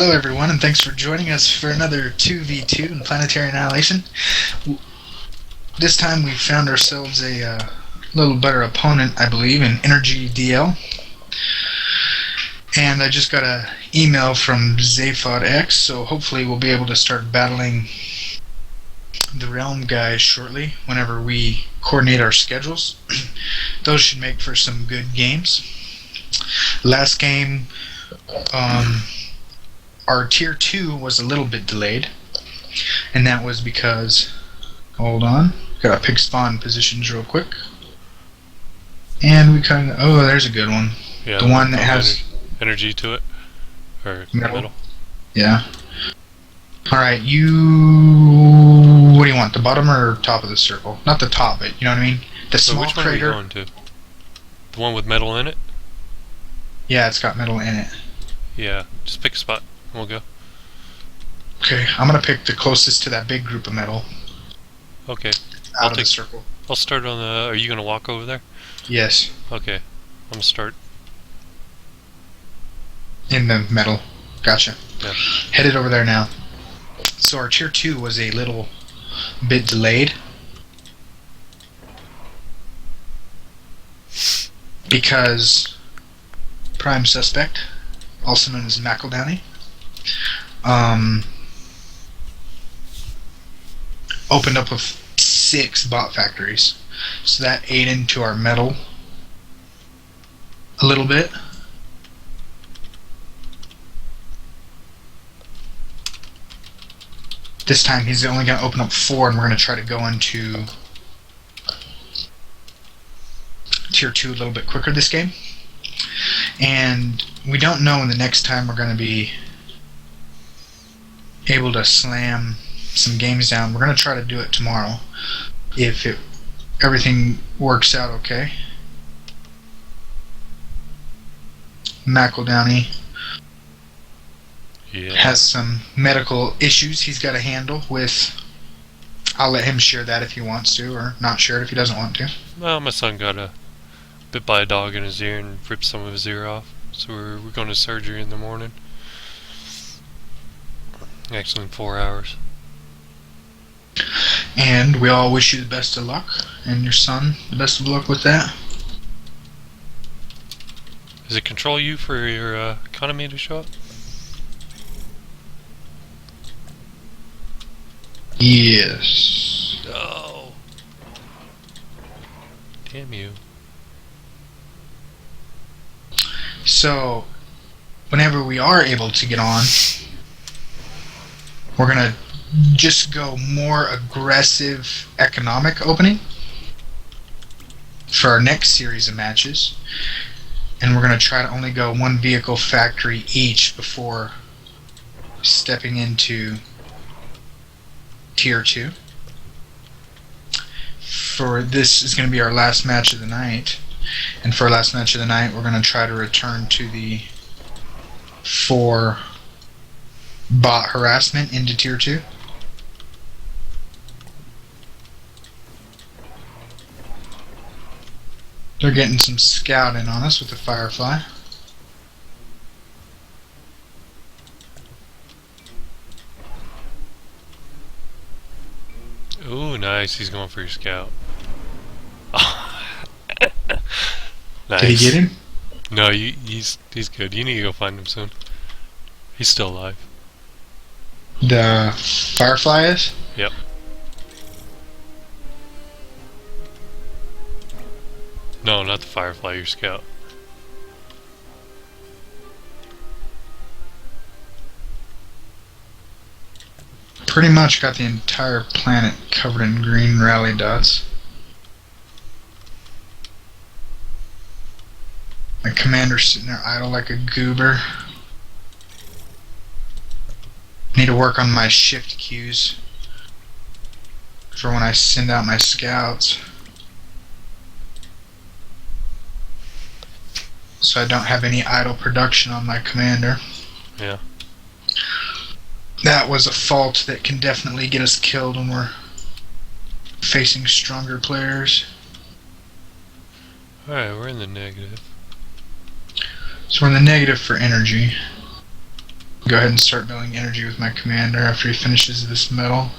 Hello everyone, and thanks for joining us for another 2v2 in Planetary Annihilation. This time we found ourselves a little better opponent, I believe, in energdl. And I just got an email from ZaphodX, so hopefully we'll be able to start battling the Realm guys shortly, whenever we coordinate our schedules. Those should make for some good games. Last game, our tier 2 was a little bit delayed, and that was because, hold on, gotta pick spawn positions real quick, and we kind of, oh, there's a good one. Yeah, the one that has energy to it, or metal. Yeah. Alright, what do you want, the bottom or top of the circle? Not the top, but you know what I mean? The so small which one crater. are we going to? The one with metal in it? Yeah, it's got metal in it. Yeah, just pick a spot and we'll go. Okay, I'm gonna pick the closest to that big group of metal. Okay. Out of the circle. I'll start on the... Are you gonna walk over there? Yes. Okay. I'm gonna start. In the metal. Gotcha. Yeah. Headed over there now. So our tier 2 was a little bit delayed because prime suspect, also known as mceldowney, opened up with 6 bot factories, so that ate into our metal a little bit. This time he's only going to open up 4, and we're going to try to go into tier 2 a little bit quicker this game. And we don't know when the next time we're going to be able to slam some games down. We're going to try to do it tomorrow if everything works out okay. mceldowney has some medical issues he's got to handle with. I'll let him share that if he wants to, or not share it if he doesn't want to. Well, my son got bit by a dog in his ear and ripped some of his ear off, so we're going to surgery in the morning. Actually in 4 hours. And we all wish you the best of luck, and your son the best of luck with that. Does it control you for your economy to show up? Yes. Oh. Damn you. So, whenever we are able to get on, we're going to just go more aggressive economic opening for our next series of matches. And we're going to try to only go 1 vehicle factory each before stepping into tier 2. For this is going to be our last match of the night. And for our last match of the night, we're going to try to return to the 4 bot harassment into tier 2. They're getting some scouting on us with the Firefly. Ooh, nice. He's going for your scout. Nice. Did he get him? No, he's good. You need to go find him soon. He's still alive. The Firefly is? Yep. No, not the Firefly, your scout. Pretty much got the entire planet covered in green rally dots. My commander's sitting there idle like a goober. Need to work on my shift cues for when I send out my scouts, so I don't have any idle production on my commander. Yeah. That was a fault that can definitely get us killed when we're facing stronger players. Alright, we're in the negative. So we're in the negative for energy. Go ahead and start building energy with my commander after he finishes this metal.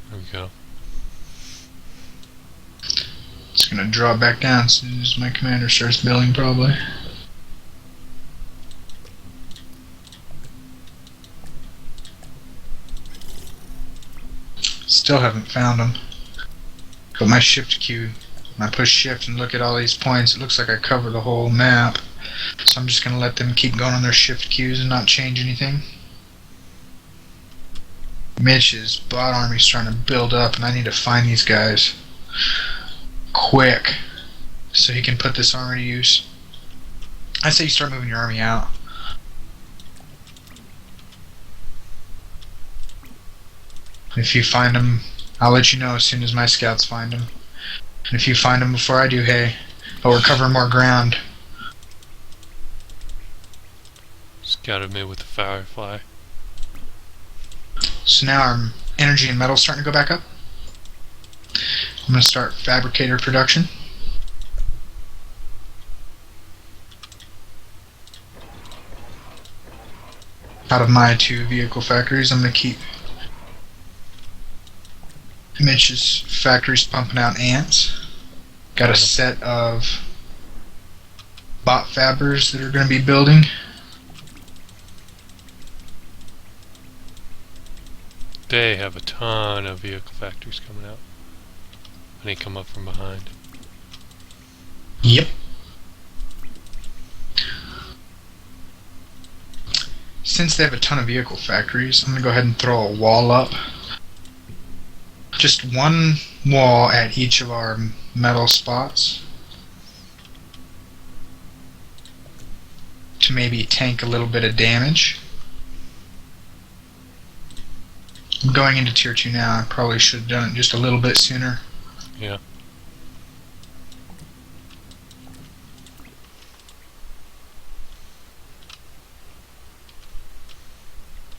There we go. It's gonna drop back down as soon as my commander starts building, probably. Still haven't found them. But my shift queue, when I push shift and look at all these points, it looks like I cover the whole map. So I'm just gonna let them keep going on their shift queues and not change anything. Mitch's bot army's starting to build up, and I need to find these guys quick so he can put this armor to use. I say you start moving your army out. If you find them, I'll let you know as soon as my scouts find them. And if you find them before I do, hey. But we're covering more ground. Scouted me with the firefly. So now our energy and metal's starting to go back up. I'm going to start fabricator production. Out of my 2 vehicle factories, I'm going to keep Mitch's factories pumping out ants. Got a set of bot fabbers that are going to be building. They have a ton of vehicle factories coming out. And they come up from behind. Yep. Since they have a ton of vehicle factories, I'm going to go ahead and throw a wall up. Just one wall at each of our metal spots to maybe tank a little bit of damage. I'm going into tier 2 now. I probably should have done it just a little bit sooner. Yeah.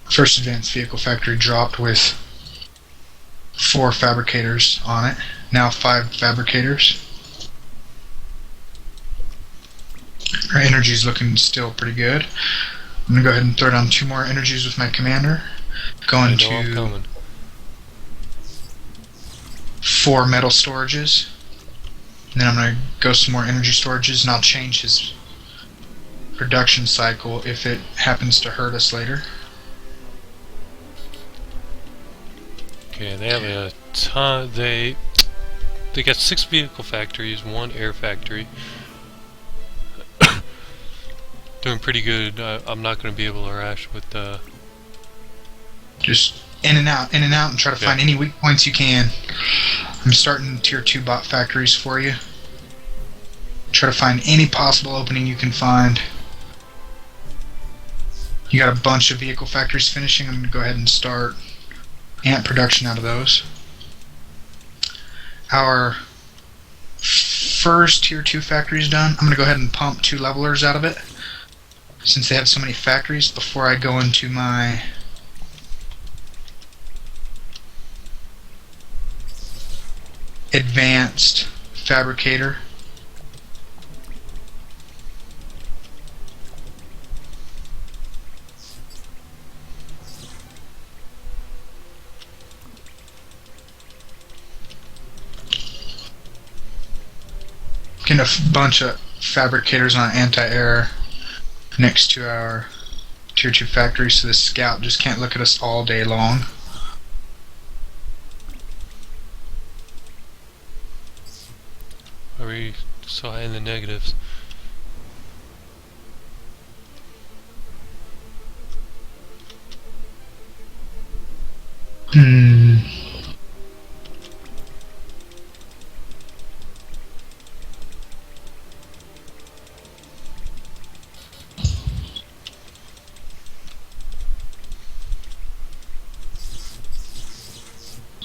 First advanced vehicle factory dropped with 4 fabricators on it. Now 5 fabricators. Our energy's looking still pretty good. I'm gonna go ahead and throw down 2 more energies with my commander. Going to 4 metal storages. And then I'm gonna go some more energy storages, and I'll change his production cycle if it happens to hurt us later. Okay, they have a ton. They got 6 vehicle factories, 1 air factory. Doing pretty good. I'm not going to be able to rush with the. Just in and out, and try to find any weak points you can. I'm starting tier 2 bot factories for you. Try to find any possible opening you can find. You got a bunch of vehicle factories finishing. I'm going to go ahead and start ant production out of those. Our first tier 2 factory is done. I'm going to go ahead and pump 2 levelers out of it, since they have so many factories, before I go into my advanced fabricator. Getting a bunch of fabricators on anti-air next to our tier 2 factory, so the scout just can't look at us all day long. Are we so high in the negatives?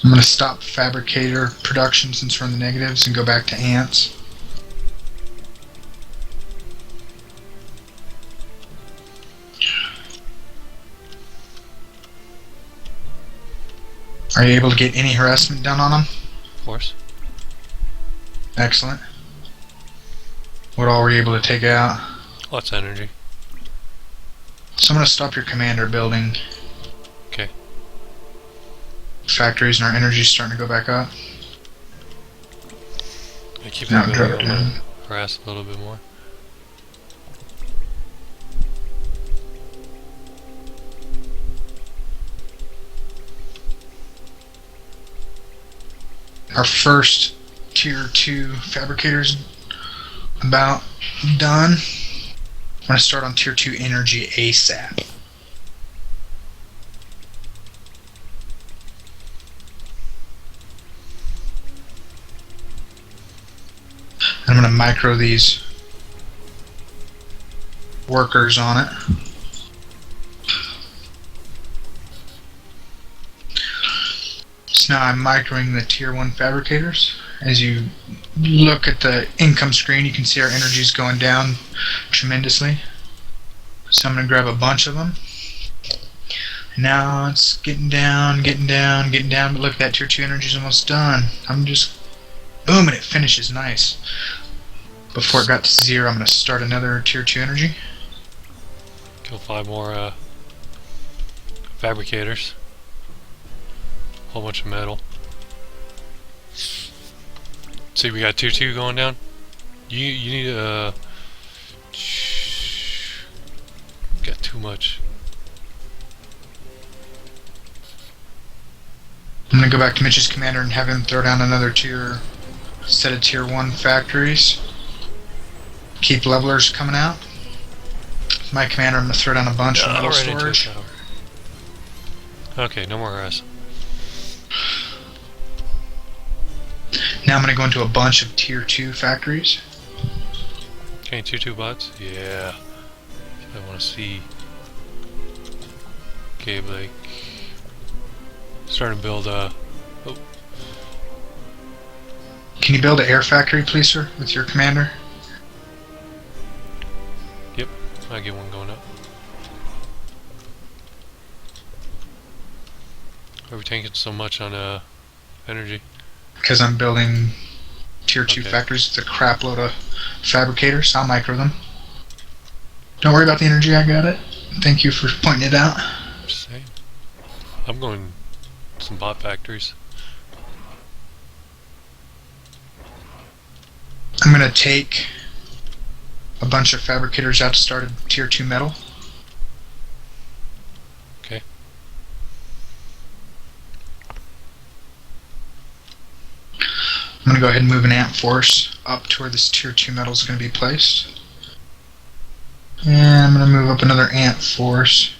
I'm going to stop fabricator production since we're in the negatives and go back to ants. Are you able to get any harassment done on them? Of course. Excellent. What all were you able to take out? Lots of energy. So I'm going to stop your commander building. Okay. Factories and our energy's starting to go back up. I keep Now it drop going. I'm down. gonna harass a little bit more. Our first tier 2 fabricators about done. I'm going to start on tier 2 energy ASAP. I'm going to micro these workers on it. So now I'm microing the tier 1 fabricators. As you look at the income screen, you can see our energy is going down tremendously. So I'm going to grab a bunch of them. Now it's getting down, getting down, getting down, but look, that tier 2 energy is almost done. I'm just, boom, and it finishes nice. Before it got to 0, I'm going to start another tier 2 energy. Kill 5 more fabricators. Whole bunch of metal. See, we got tier 2 going down. You need got too much. I'm going to go back to Mitch's commander and have him throw down another set of tier 1 factories. Keep levelers coming out. My commander, I'm going to throw down a bunch of metal Right into a storage. tower. Okay, no more harass. Now I'm going to go into a bunch of tier 2 factories. Okay, tier 2 bots? Yeah. I want to see. Okay, like. Starting to build oh. Can you build an air factory, please, sir, with your commander? Yep, I get one going up. Are we taking so much on energy? Because I'm building tier 2 Okay. factories with a crap load of fabricators. I'll micro them. Don't worry about the energy, I got it. Thank you for pointing it out. Just saying. I'm going some bot factories. I'm going to take a bunch of fabricators out to start a tier 2 metal. Okay. I'm going to go ahead and move an ant force up to where this tier 2 metal is going to be placed. And I'm going to move up another ant force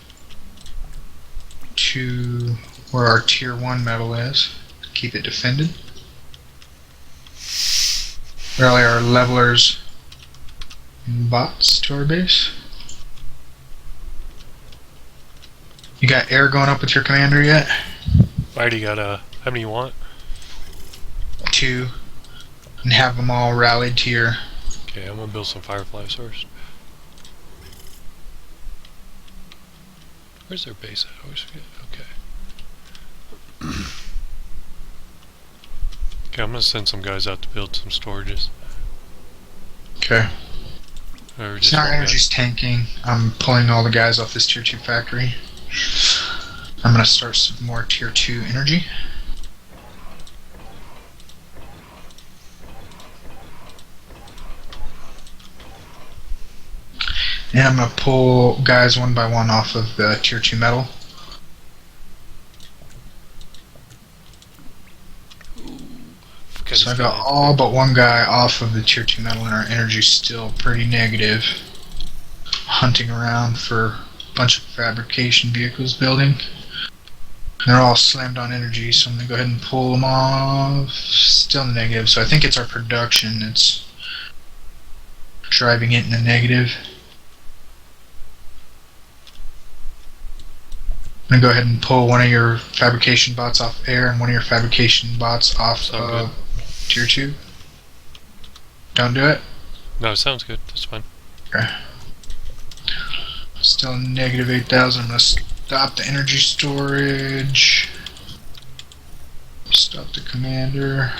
to where our tier 1 metal is. Keep it defended. Rally our levelers and bots to our base. You got air going up with your commander yet? I already got how many you want? 2. And have them all rallied to your... Okay, I'm gonna build some fireflies first. Where's their base at? I always forget. Okay. Okay, I'm gonna send some guys out to build some storages. Okay. Or just So our one guy. energy's tanking. I'm pulling all the guys off this tier 2 factory. I'm going to start some more tier 2 energy. And I'm going to pull guys one by one off of the tier 2 metal. So I got all but one guy off of the tier 2 metal, and our energy's still pretty negative. Hunting around for a bunch of fabrication vehicles building. And they're all slammed on energy, so I'm going to go ahead and pull them off. Still negative, so I think it's our production that's driving it in the negative. I'm going to go ahead and pull one of your fabrication bots off air and one of your fabrication bots off of tier 2. Don't do it? No, it sounds good. That's fine. Okay. Still negative 8,000. I'm going to stop the energy storage. commander.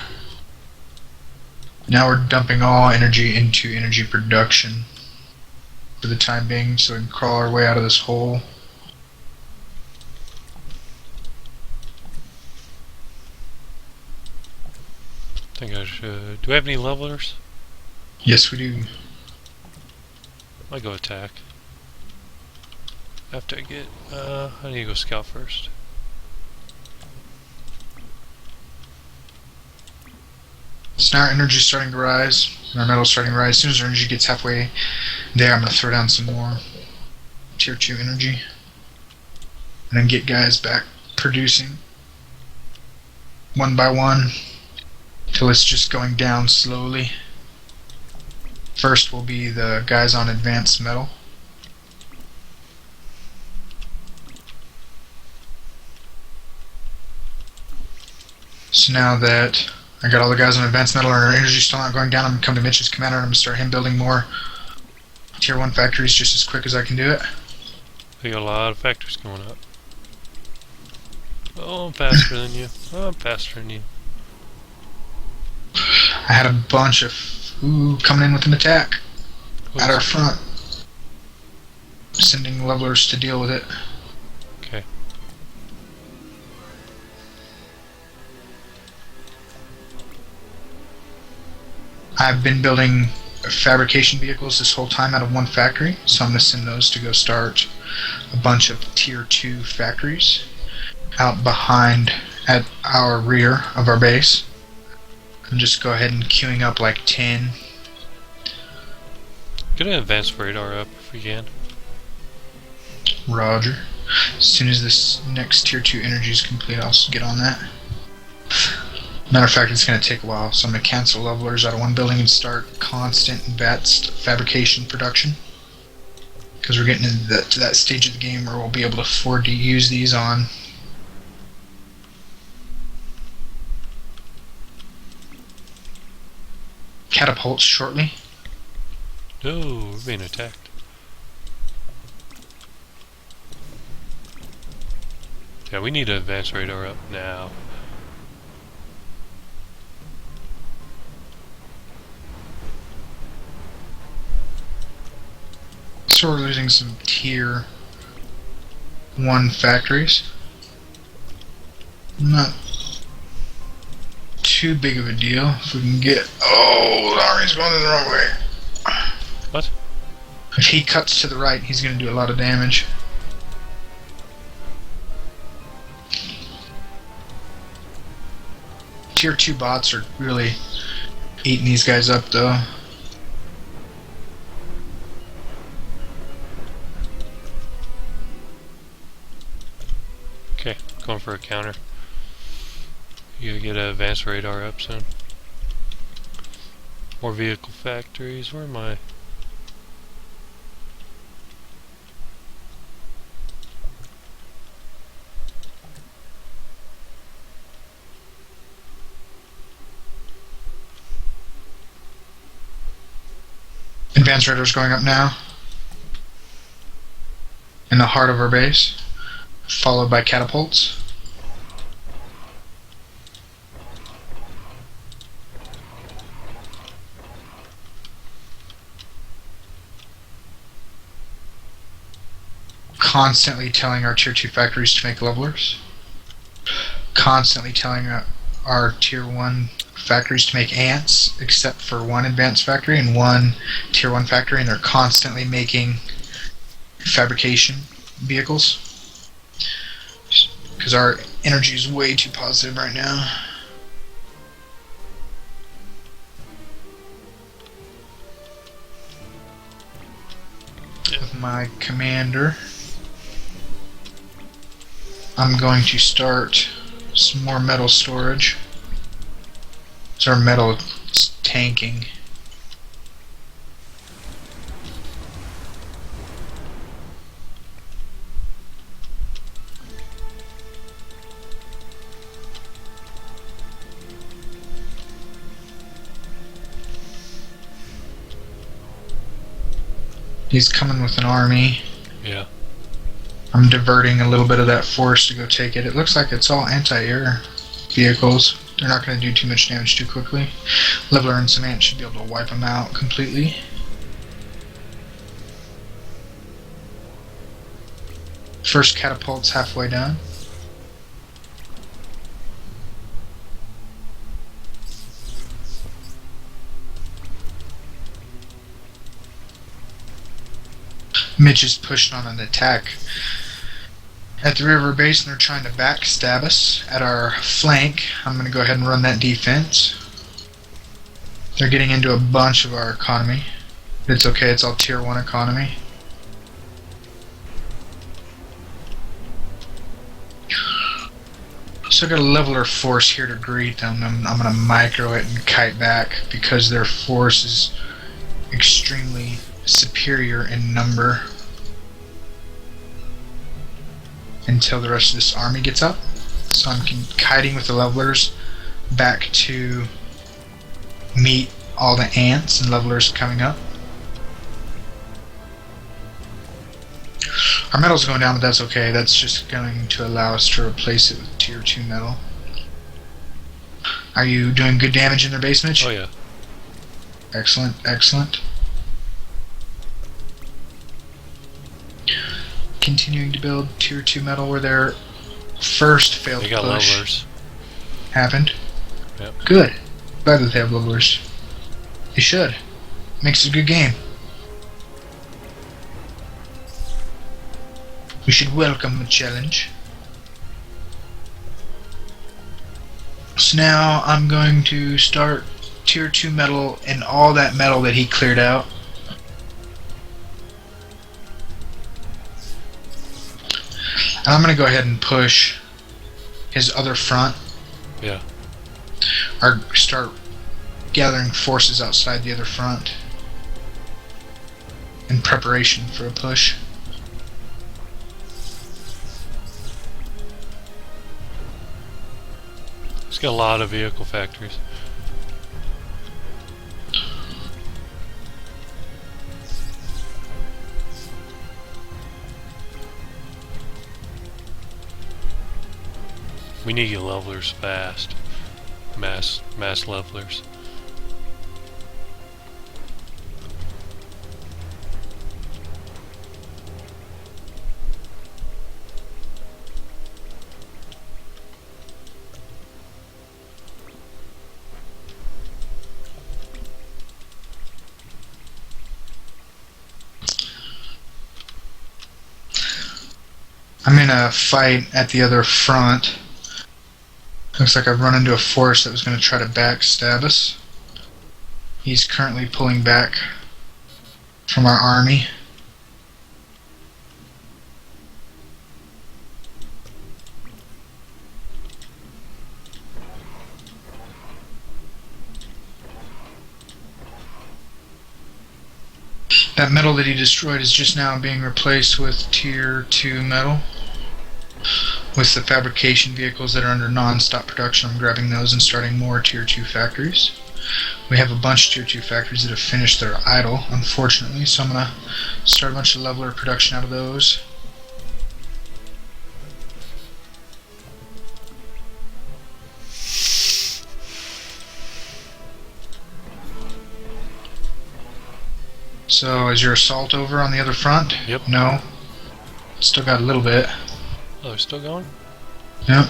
Now we're dumping all energy into energy production for the time being, so we can crawl our way out of this hole. I think I should. Do we have any levelers? Yes, we do. I go attack. After I get, I need to go scout first. So now our energy's starting to rise, and our metal's starting to rise. As soon as our energy gets halfway there, I'm going to throw down some more tier 2 energy. And then get guys back producing. One by one. Till it's just going down slowly. First will be the guys on advanced metal. So now that I got all the guys on advanced metal and our energy's still not going down, I'm going to come to Mitch's commander and I'm going to start him building more tier 1 factories just as quick as I can do it. We got a lot of factories going up. Oh, I'm faster than you. Oh, I'm faster than you. I had a bunch of coming in with an attack at our front. Sending levelers to deal with it. Okay. I've been building fabrication vehicles this whole time out of one factory, so I'm going to send those to go start a bunch of tier 2 factories out behind at our rear of our base. And just go ahead and queuing up like 10. Get an advanced radar up if we can. Roger. As soon as this next tier 2 energy is complete, I'll get on that. Matter of fact, it's going to take a while, so I'm going to cancel levelers out of one building and start constant advanced fabrication production. Because we're getting to that stage of the game where we'll be able to afford to use these on catapults shortly. No, we're being attacked. Yeah, we need an advanced radar up now. So we're losing some tier 1 factories. Not too big of a deal if we can get... Oh, the army's going in the wrong way. What? If he cuts to the right, he's going to do a lot of damage. Tier 2 bots are really eating these guys up, though. Okay, going for a counter. You gotta get an advanced radar up soon. More vehicle factories. Where am I? Advanced radar's going up now. In the heart of our base. Followed by catapults. Constantly telling our tier 2 factories to make levelers. Constantly telling our tier 1 factories to make ants, except for one advanced factory and one tier 1 factory, and they're constantly making fabrication vehicles. Because our energy is way too positive right now. With my commander, I'm going to start some more metal storage. So our metal is tanking. He's coming with an army. Yeah. I'm diverting a little bit of that force to go take it. It looks like it's all anti-air vehicles. They're not going to do too much damage too quickly. Leveler and some ants should be able to wipe them out completely. First catapult's halfway done. Mitch is pushing on an attack at the river base, and they're trying to backstab us at our flank. I'm going to go ahead and run that defense. They're getting into a bunch of our economy. It's okay, it's all tier 1 economy. So I got a leveler force here to greet them. I'm going to micro it and kite back because their force is extremely superior in number until the rest of this army gets up. So I'm kiting with the levelers back to meet all the ants and levelers coming up. Our metal's going down, but that's okay. That's just going to allow us to replace it with tier 2 metal. Are you doing good damage in their base, Mitch? Oh yeah. Excellent, excellent. Continuing to build tier 2 metal where their first failed They got push levelers. happened. Yep. Good. Glad that they have levelers. They should. Makes it a good game. We should welcome a challenge. So now I'm going to start tier 2 metal and all that metal that he cleared out. And I'm going to go ahead and push his other front. Yeah. Or start gathering forces outside the other front in preparation for a push. It's got a lot of vehicle factories. We need to get levelers fast. Mass levelers. I'm in a fight at the other front. Looks like I've run into a force that was going to try to backstab us. He's currently pulling back from our army. That metal that he destroyed is just now being replaced with tier 2 metal. With the fabrication vehicles that are under non-stop production, I'm grabbing those and starting more tier 2 factories. We have a bunch of tier 2 factories that have finished their idle, unfortunately, so I'm going to start a bunch of leveler production out of those. So, is your assault over on the other front? Yep. No? Still got a little bit. Oh, they're still going? Yep.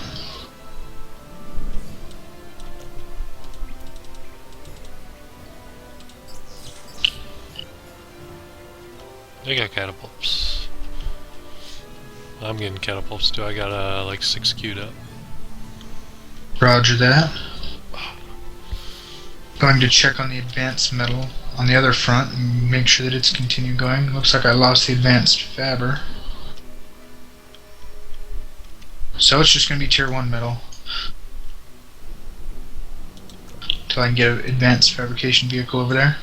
They got catapults. I'm getting catapults too. I got like 6 queued up. Roger that. Going to check on the advanced metal on the other front and make sure that it's continuing going. Looks like I lost the advanced fabber. So it's just going to be tier 1 metal. Until I can get an advanced fabrication vehicle over there.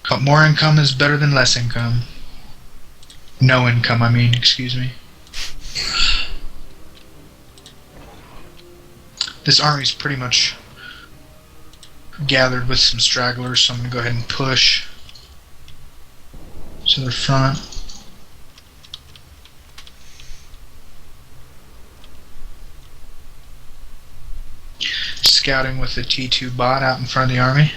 But more income is better than less income. No income, I mean, excuse me. This army's pretty much gathered with some stragglers, so I'm going to go ahead and push to the front. scouting with the T2 bot out in front of the army.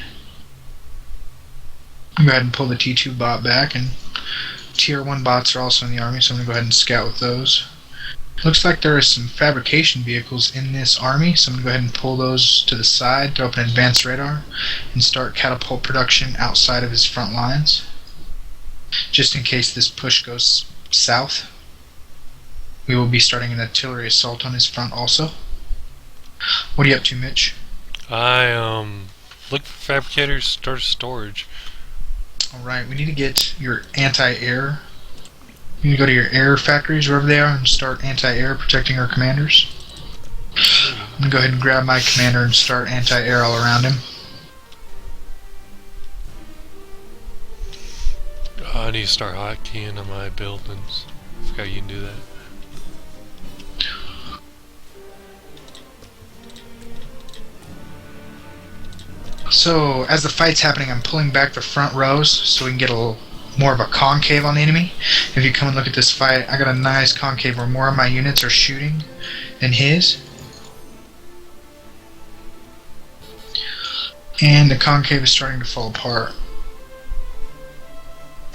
Go ahead and pull the T2 bot back, and Tier 1 bots are also in the army, so I'm going to go ahead and scout with those. Looks like there are some fabrication vehicles in this army, so I'm going to go ahead and pull those to the side, throw up an advanced radar, and start catapult production outside of his front lines. Just in case this push goes south, we will be starting an artillery assault on his front also. What are you up to, Mitch? I look for fabricators, start storage. Alright, we need to get your anti-air. You need to go to your air factories, wherever they are, and start anti-air protecting our commanders. I'm going to go ahead and grab my commander and start anti-air all around him. I need to start hotkeying on my buildings. I forgot you can do that. So, as the fight's happening, I'm pulling back the front rows so we can get a little more of a concave on the enemy. If you come and look at this fight, I got a nice concave where more of my units are shooting than his. And the concave is starting to fall apart.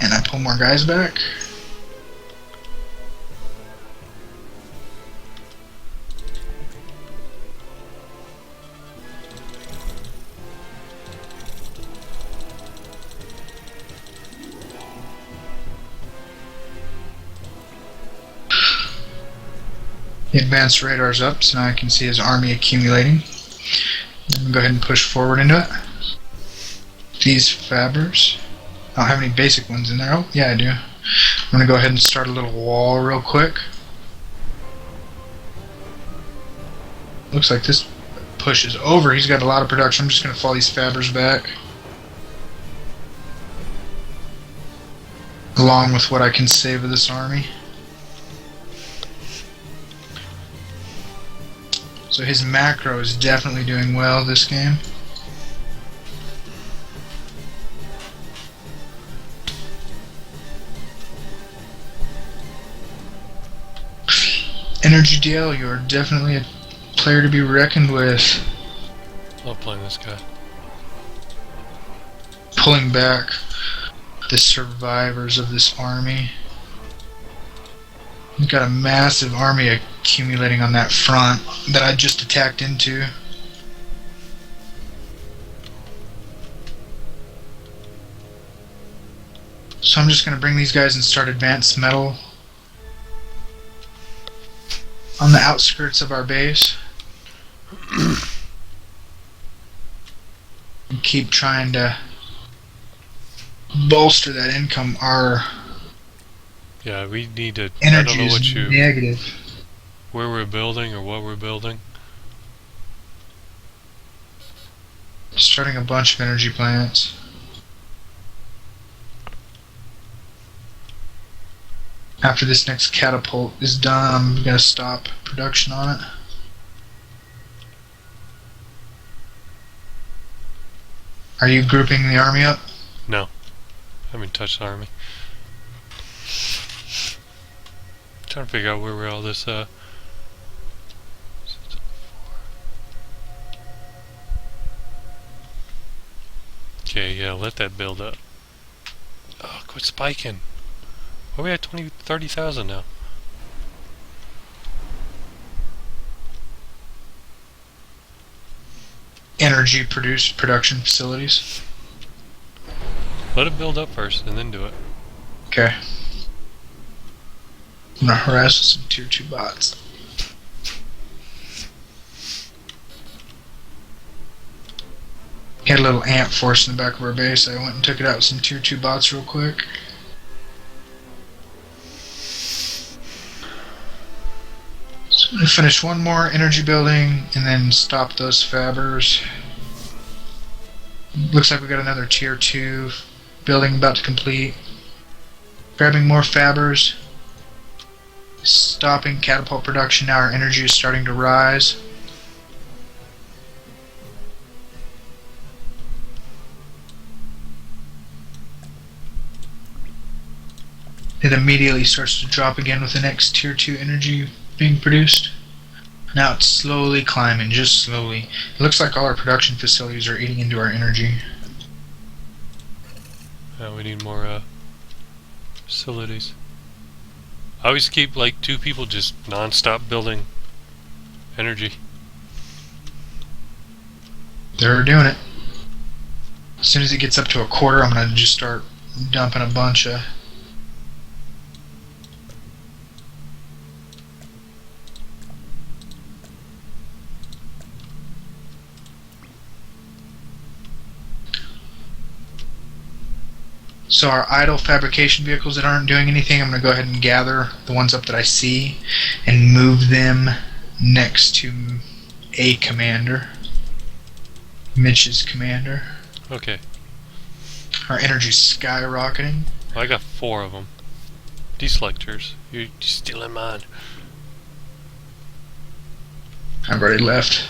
And I pull more guys back. The advanced radar's up, so now I can see his army accumulating. I'm going to go ahead and push forward into it. These fabbers. I don't have any basic ones in there. Oh, yeah, I do. I'm going to go ahead and start a little wall real quick. Looks like this push is over. He's got a lot of production. I'm just going to fall these fabbers back, along with what I can save of this army. So his macro is definitely doing well this game. energdl, you're definitely a player to be reckoned with. Love playing this guy. Pulling back the survivors of this army. We've got a massive army accumulating on that front that I just attacked into. So I'm just going to bring these guys and start advanced metal on the outskirts of our base. And keep trying to bolster that income. Our Yeah, we need to. energy I don't know what is you, negative. where we're building or what we're building. Starting a bunch of energy plants. After this next catapult is done, I'm going to stop production on it. Are you grouping the army up? No, I haven't touched the army. Trying to figure out where all this Okay, yeah, let that build up. Oh, quit spiking. Why are we at 30,000 now? Energy production facilities. Let it build up first and then do it. Okay. I'm gonna harass with some tier 2 bots. Had a little ant force in the back of our base. I went and took it out with some tier 2 bots real quick. So I'm gonna finish one more energy building and then stop those fabbers. Looks like we got another tier 2 building about to complete. Grabbing more fabbers. Stopping catapult production. Now our energy is starting to rise. It immediately starts to drop again with the next tier 2 energy being produced. Now it's slowly climbing, just slowly. It looks like all our production facilities are eating into our energy. We need more facilities. I always keep like 2 people just non-stop building energy. They're doing it. As soon as it gets up to a quarter, I'm gonna just start dumping a bunch of. So our idle fabrication vehicles that aren't doing anything, I'm going to go ahead and gather the ones up that I see and move them next to a commander. Mitch's commander. Okay. Our energy's skyrocketing. I got 4 of them. Deselectors. You're stealing mine. I've already left.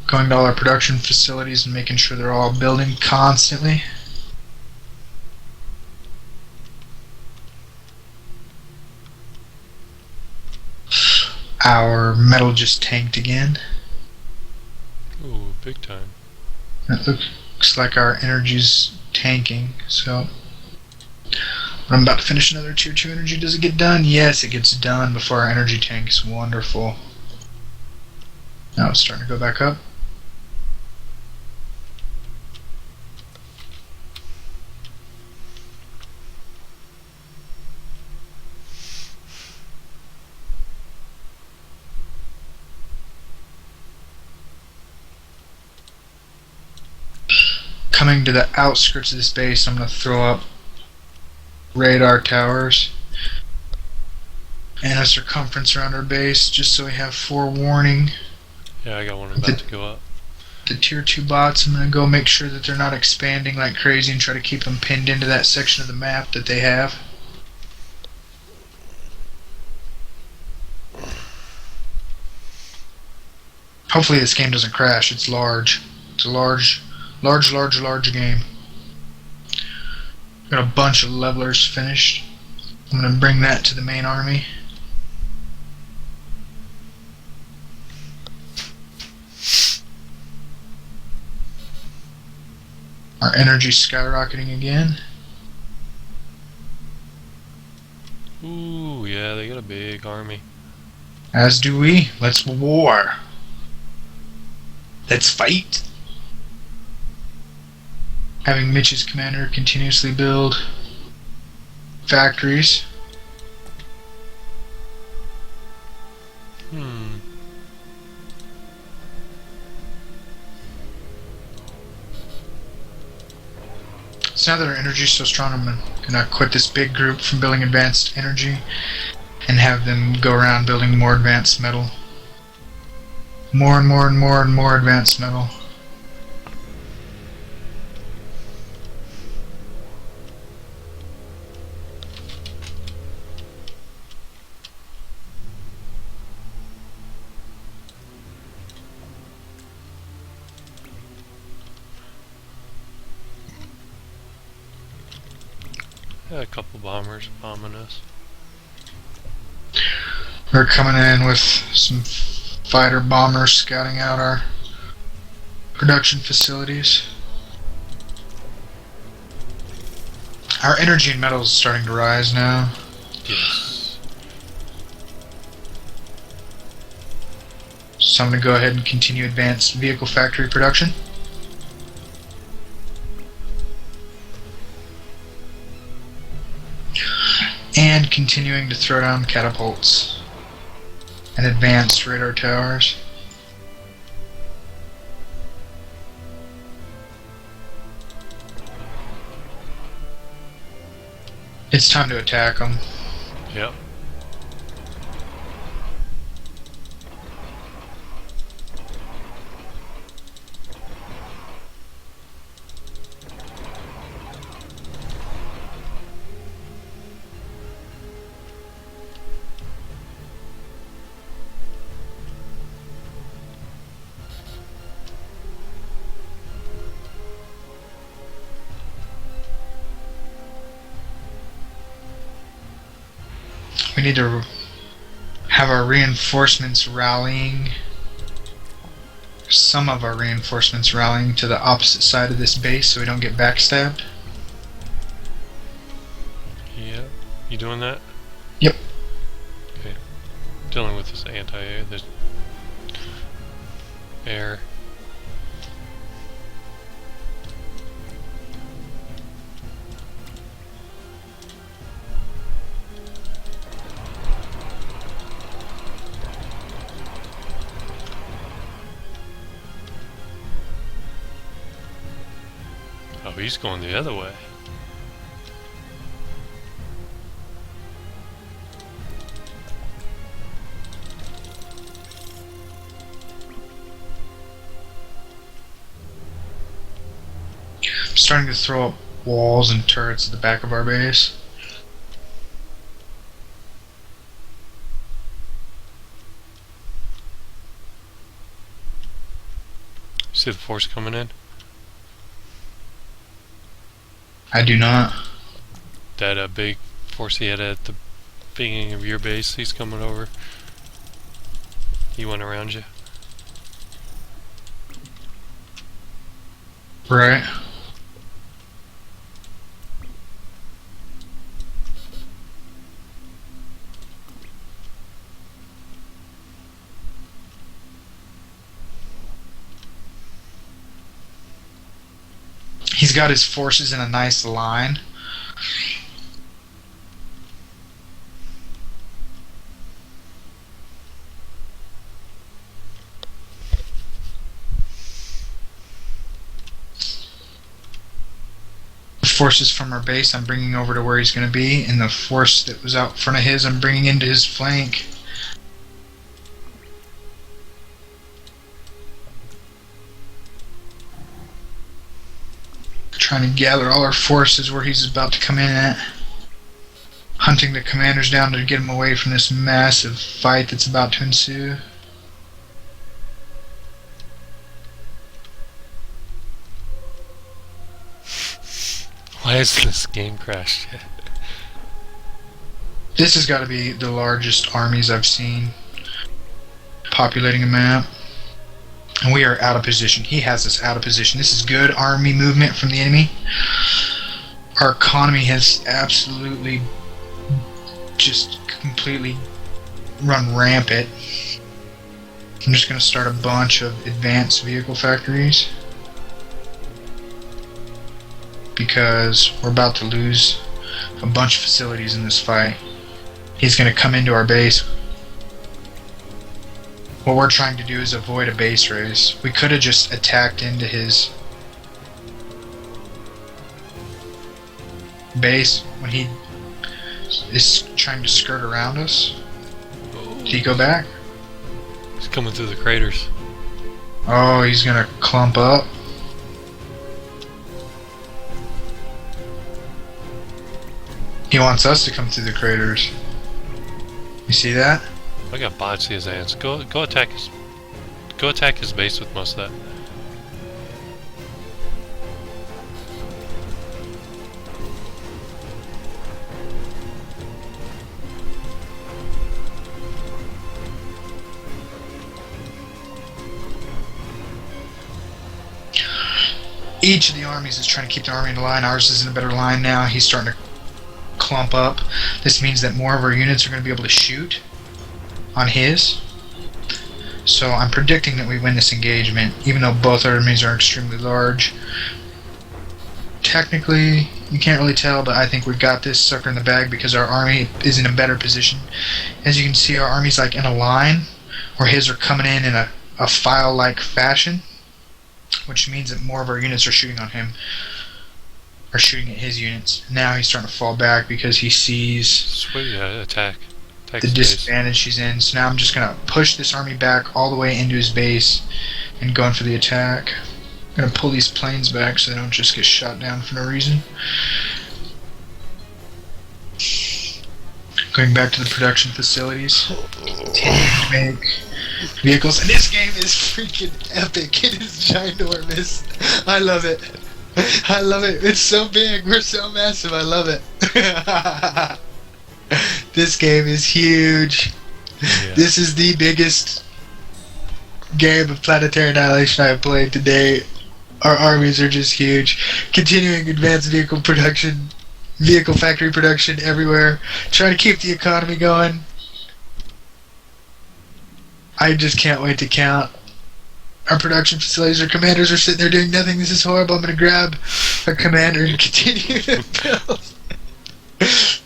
Going to all our production facilities and making sure they're all building constantly. Our metal just tanked again. Ooh, big time. It looks like our energy's tanking, so I'm about to finish another tier 2 energy. Does it get done? Yes, it gets done before our energy tanks. Wonderful. Now it's starting to go back up. Coming to the outskirts of this base, I'm going to throw up radar towers and a circumference around our base just so we have forewarning. Yeah, I got one about to go up. The tier 2 bots, I'm going to go make sure that they're not expanding like crazy and try to keep them pinned into that section of the map that they have. Hopefully this game doesn't crash. It's large. It's a large game. Got a bunch of levelers finished. I'm going to bring that to the main army. Our energy's skyrocketing again. Ooh, yeah, they got a big army. As do we. Let's war. Let's fight. Having Mitch's commander continuously build factories. So now that our energy is so strong, I'm gonna quit this big group from building advanced energy and have them go around building more advanced metal. More and more and more and more advanced metal. Yeah, a couple bombers bombing us. We're coming in with some fighter bombers scouting out our production facilities. Our energy and metal is starting to rise now. Yes. So I'm going to go ahead and continue advanced vehicle factory production. And continuing to throw down catapults and advanced radar towers. It's time to attack them. Yep. We need to have our reinforcements rallying. Some of our reinforcements rallying to the opposite side of this base so we don't get backstabbed. Yeah. You doing that? Yep. Okay. Dealing with this anti-air, this air. Oh, he's going the other way. I'm starting to throw up walls and turrets at the back of our base. See the force coming in? I do not. That big force he had at the beginning of your base, he's coming over. He went around you. Right. He's got his forces in a nice line. The forces from our base I'm bringing over to where he's going to be, and the force that was out front of his I'm bringing into his flank. Trying to gather all our forces where he's about to come in at. Hunting the commanders down to get him away from this massive fight that's about to ensue. Why has this game crashed yet? This has got to be the largest armies I've seen populating a map. And we are out of position. He has us out of position. This is good army movement from the enemy. Our economy has absolutely just completely run rampant. I'm just going to start a bunch of advanced vehicle factories because we're about to lose a bunch of facilities in this fight. He's going to come into our base. What we're trying to do is avoid a base race. We could have just attacked into his base when he is trying to skirt around us. Did he go back? He's coming through the craters. Oh, he's gonna clump up. He wants us to come through the craters. You see that? I got bots in his hands. Go attack his base with most of that. Each of the armies is trying to keep the army in line. Ours is in a better line now. He's starting to clump up. This means that more of our units are going to be able to shoot on his. So I'm predicting that we win this engagement, even though both armies are extremely large. Technically, you can't really tell, but I think we got this sucker in the bag because our army is in a better position. As you can see, our army's like in a line, where his are coming in a file-like fashion, which means that more of our units are shooting on him, are shooting at his units. Now he's starting to fall back because he sees Sweet, yeah, attack the his base. disadvantage he's in. So now I'm just going to push this army back all the way into his base and going for the attack. I'm going to pull these planes back so they don't just get shot down for no reason. Going back to the production facilities. Continuing to make vehicles. And this game is freaking epic. It is ginormous. I love it. I love it. It's so big. We're so massive. I love it. This game is huge. Yeah. This is the biggest game of Planetary Annihilation I have played to date. Our armies are just huge. Continuing advanced vehicle production, vehicle factory production everywhere. Trying to keep the economy going. I just can't wait to count. Our production facilities, our commanders are sitting there doing nothing. This is horrible. I'm going to grab a commander and continue to build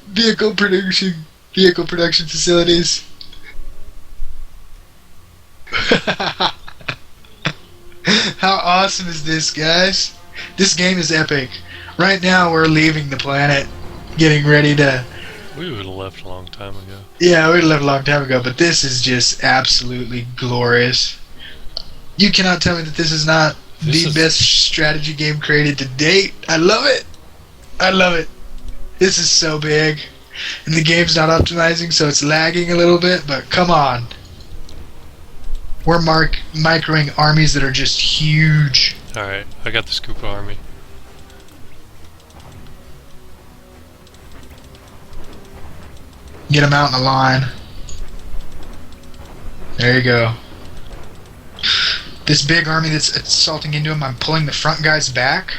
vehicle production facilities. How awesome is this, guys? This game is epic. Right now we're leaving the planet, getting ready to... We would have left a long time ago. Yeah, we would have left a long time ago, but this is just absolutely glorious. You cannot tell me that this is not the best strategy game created to date. I love it. I love it. This is so big. And the game's not optimizing, so it's lagging a little bit, but come on. We're microing armies that are just huge. Alright, I got the scoop army. Get them out in a line. There you go. This big army that's assaulting into him, I'm pulling the front guys back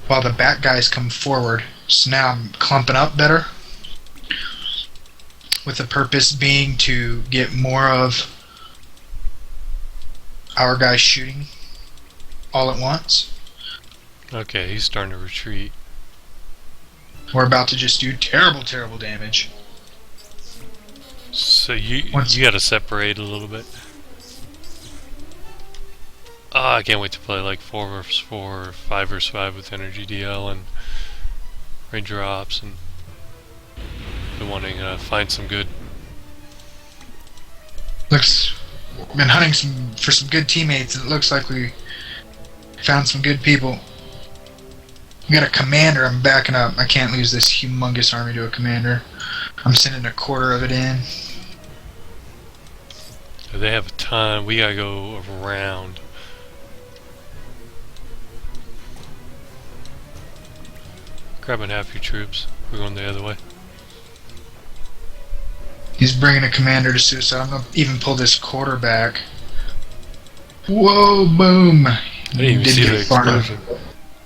while the back guys come forward. So now I'm clumping up better. With the purpose being to get more of our guys shooting all at once. Okay, he's starting to retreat. We're about to just do terrible, terrible damage. So you gotta separate a little bit. Ah, I can't wait to play like 4 vs 4 or 5 vs 5 with energdl and raindrops, and been wanting to find some good. Been hunting for some good teammates, and it looks like we found some good people. We got a commander. I'm backing up. I can't lose this humongous army to a commander. I'm sending a quarter of it in. They have a ton. We gotta go around. Grabbing half your troops. We're going the other way. He's bringing a commander to suicide. I'm gonna even pull this quarter back. Whoa, boom! I didn't even see the explosion. Enough.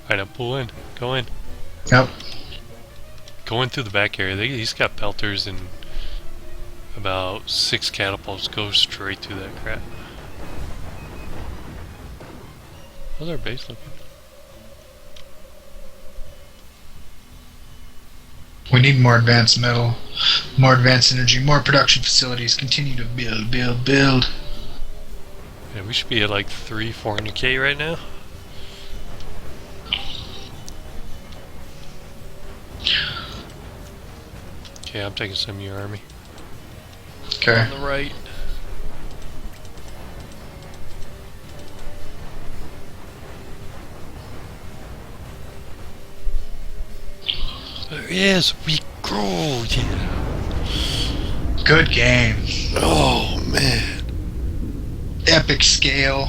Alright, now pull in. Go in. Yep. Go in through the back area. He's got pelters and about 6 catapults. Go straight through that crap. How's our base looking? We need more advanced metal, more advanced energy, more production facilities. Continue to build, build, build. Yeah, we should be at like 400k right now. Okay, I'm taking some of your army. Okay. On the right. There he is. We grow. Yeah. Good game. Oh man. Epic scale.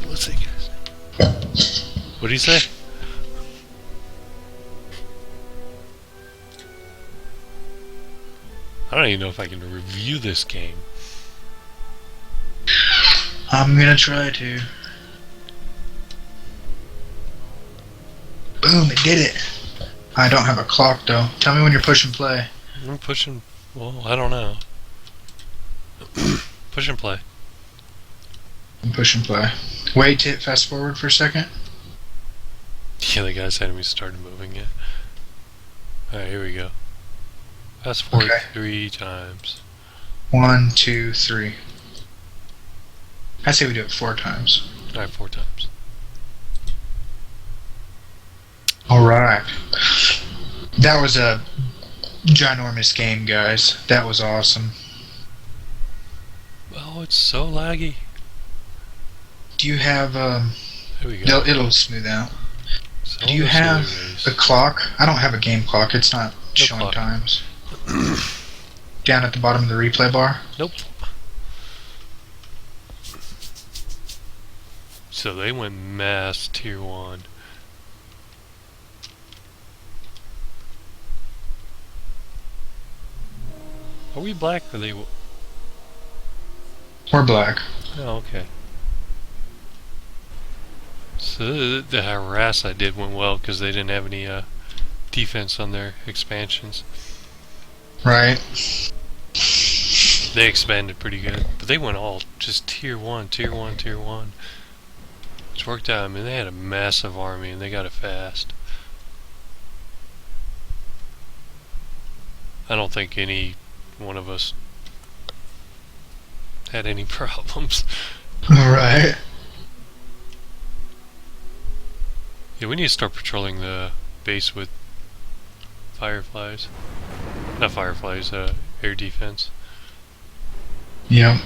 Let's see, guys. What do you say? I don't even know if I can review this game. I'm gonna try to. Boom, it did it. I don't have a clock though. Tell me when you're pushing play. I'm pushing. Well, I don't know. Push and play. I'm pushing play. Wait to hit fast forward for a second. Yeah, the guy's enemy started moving it. Alright, here we go. Fast forward 3 times. 1, 2, 3. I say we do it 4 times. Alright, 4 times. Alright. That was a ginormous game, guys. That was awesome. Oh, it's so laggy. Do you have There we go. it'll smooth out. So Do you much have erase. a clock? I don't have a game clock. It's not No showing clock. times. Down at the bottom of the replay bar. Nope. So they went mass tier 1. Are we black or they? We're black. Oh, okay. So the harass I did went well because they didn't have any defense on their expansions. Right. They expanded pretty good, but they went all just tier 1, tier 1, tier 1. Which worked out. I mean, they had a massive army and they got it fast. I don't think any one of us had any problems. Right. Yeah, we need to start patrolling the base with fireflies. Not fireflies, air defense. Yep.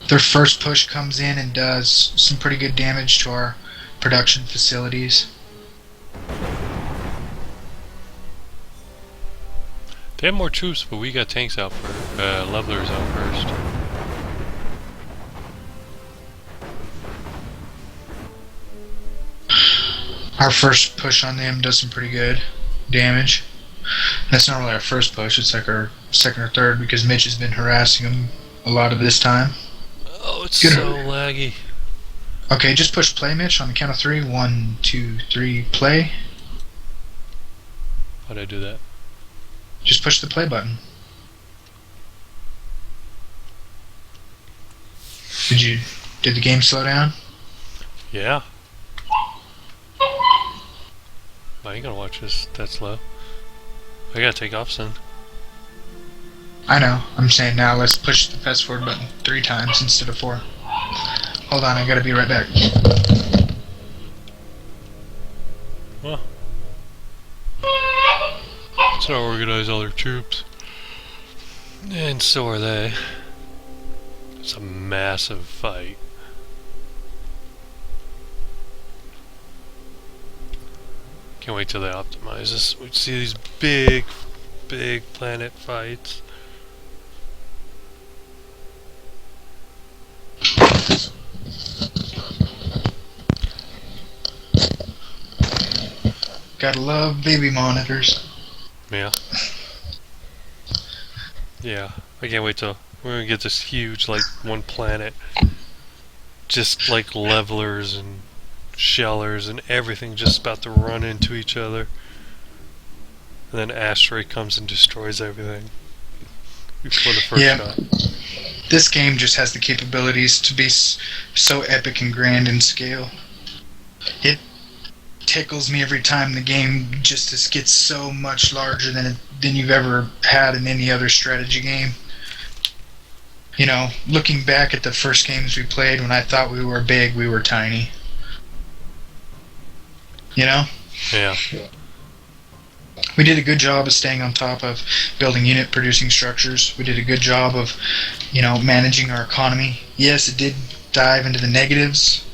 Their first push comes in and does some pretty good damage to our production facilities. They have more troops, but we got tanks out for levelers out first. Our first push on them does some pretty good damage. That's not really our first push, it's like our second or third because Mitch has been harassing them a lot of this time. Oh, it's Good. so laggy. Okay, just push play, Mitch, on the count of 3. 1, 2, 3, play. How'd I do that? Just push the play button. Did the game slow down? Yeah. I ain't gonna watch this that slow. I gotta take off soon. I know. I'm saying now let's push the fast forward button 3 times instead of 4. Hold on, I gotta be right back. Well, that's how I organize all their troops. And so are they. It's a massive fight. Can't wait till they optimize this. We see these big planet fights. Gotta love baby monitors. Yeah. Yeah. I can't wait till we're gonna get this huge, like, one planet. Just like levelers and shellers and everything just about to run into each other. And then asteroid comes and destroys everything before the first shot. This game just has the capabilities to be so epic and grand in scale. It tickles me every time the game just gets so much larger than you've ever had in any other strategy game. You know, looking back at the first games we played, when I thought we were big, we were tiny. You know? Yeah. We did a good job of staying on top of building unit producing structures. We did a good job of, you know, managing our economy. Yes, it did dive into the negatives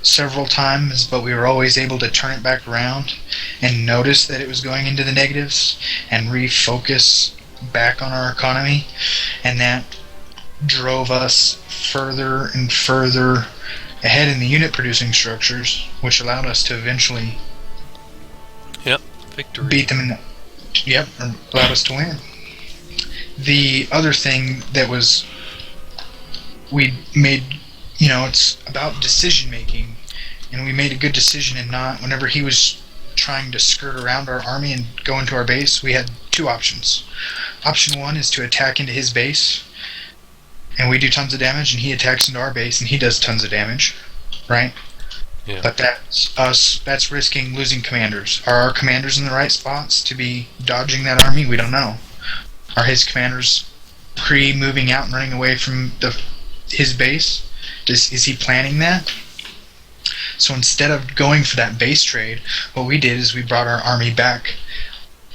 several times, but we were always able to turn it back around and notice that it was going into the negatives and refocus back on our economy, and that drove us further and further ahead in the unit producing structures, which allowed us to eventually Victory. beat them in allowed us to win. The other thing that was we made, you know, it's about decision making, and we made a good decision in not, whenever he was trying to skirt around our army and go into our base, we had 2 options. Option 1 is to attack into his base, and we do tons of damage, and he attacks into our base and he does tons of damage, right? Yeah. But that's risking losing commanders. Are our commanders in the right spots to be dodging that army? We don't know. Are his commanders pre-moving out and running away from his base? Is he planning that? So instead of going for that base trade, what we did is we brought our army back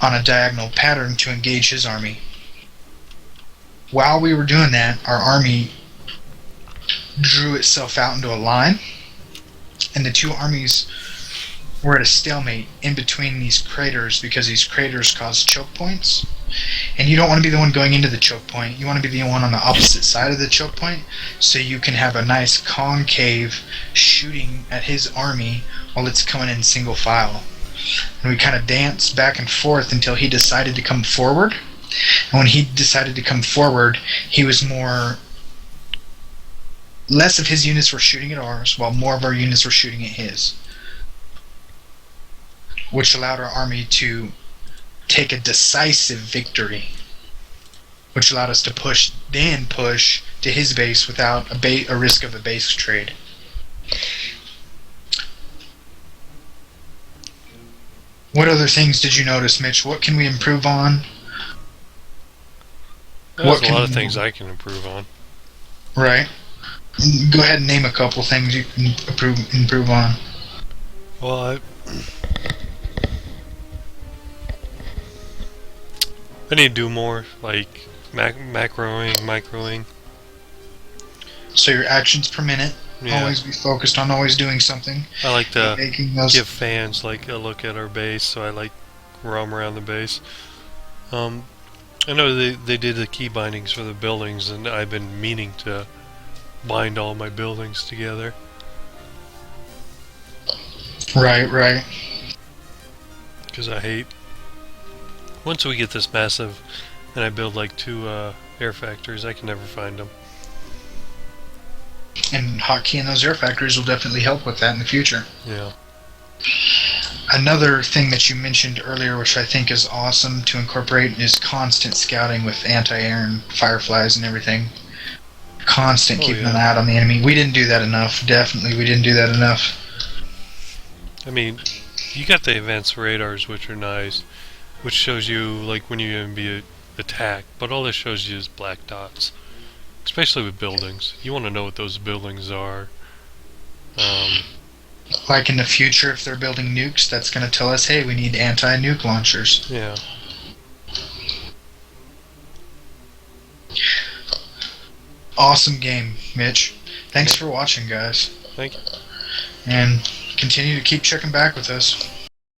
on a diagonal pattern to engage his army. While we were doing that, our army drew itself out into a line, and the 2 armies were at a stalemate in between these craters because these craters cause choke points. And you don't want to be the one going into the choke point. You want to be the one on the opposite side of the choke point, so you can have a nice concave shooting at his army while it's coming in single file. and we kind of danced back and forth until he decided to come forward. And when he decided to come forward, he was less of his units were shooting at ours, while more of our units were shooting at his, which allowed our army to take a decisive victory, which allowed us to push to his base without a risk of a base trade. What other things did you notice, Mitch? What can we improve on? There's a lot of things I can improve on. Right. Go ahead and name a couple things you can improve on. Well, I need to do more, like macroing, microing. So your actions per minute. Yeah. Always be focused on always doing something. I like to give fans like a look at our base, so I like roam around the base. I know they did the key bindings for the buildings, and I've been meaning to bind all my buildings together. Right. Because I hate... Once we get this massive, and I build like 2 air factories, I can never find them. And hotkeying those air factories will definitely help with that in the future. Yeah. Another thing that you mentioned earlier, which I think is awesome to incorporate, is constant scouting with anti-air and fireflies and everything. Constant keeping an eye out on the enemy. We didn't do that enough. Definitely, we didn't do that enough. I mean, you got the advanced radars, which are nice, which shows you like when you're going to be attacked, but all this shows you is black dots. Especially with buildings. You want to know what those buildings are. Like in the future, if they're building nukes, that's going to tell us, hey, we need anti-nuke launchers. Yeah. Awesome game, Mitch. Thanks for watching, guys. Thank you. And continue to keep checking back with us.